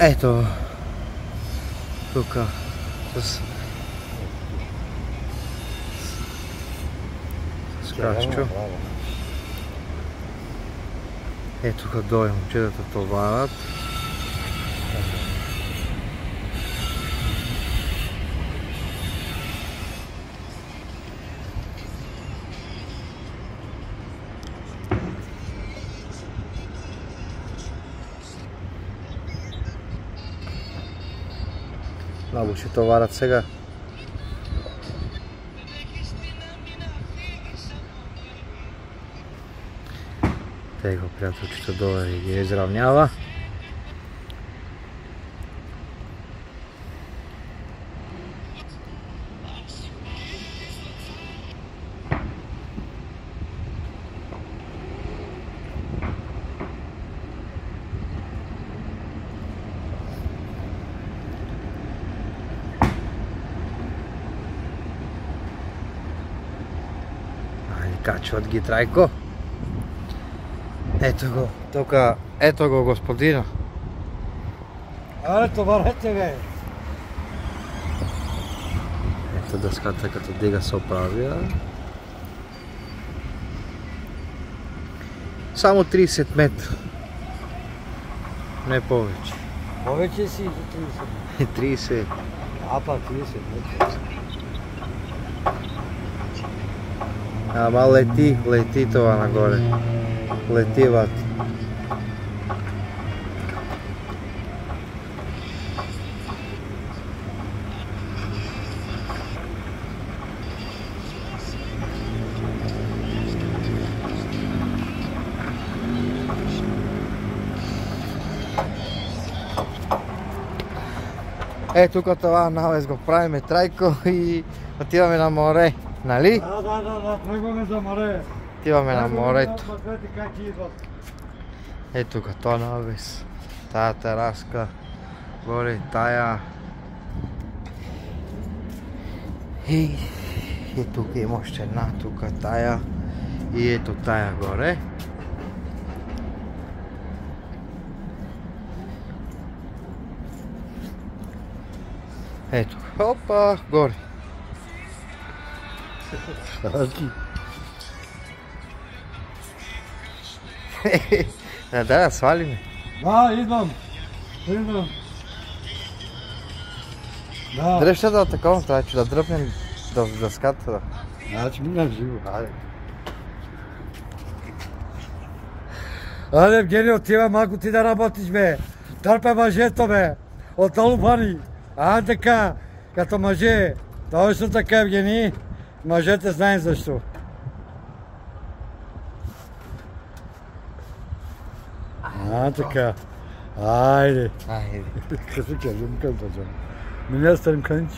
Ето тук с Краччо. Ето тук долу момчетата товарят. Много ще товарят сега. Тега приятелчето долу и ги изравнява. Качват ги Трайко. Ето го, тук, ето го господина. Аре, товарете бе! Ето дъската като дига се оправя. Само 30 метра. Не повече. Повече си за 30. 30. А па 30 метра. Ама лети това нагоре. Летиват. Тук това навес го правиме Трайко и отиваме на море, нали? Да, тръгваме за море. Отиваме на морето. Ето тук това навес, тая тераска, горе тая. И тук има още една, тук тая и ето тая горе. Ето, опа, горе. Да, свалиме. Да, идвам. Да. Дръжте да такова, трябва да дръпнем до дъската. Значи минам живо. Айде, Евгений, отива малко ти да работиш, бе. Търпе мъжето, бе. Отдолу пани. Така, като мъже. Точно така, Евгений. Мъжете знаем защо. Така. Айде. Айде. Кası geldim kalacağım. Milyar starım kanç.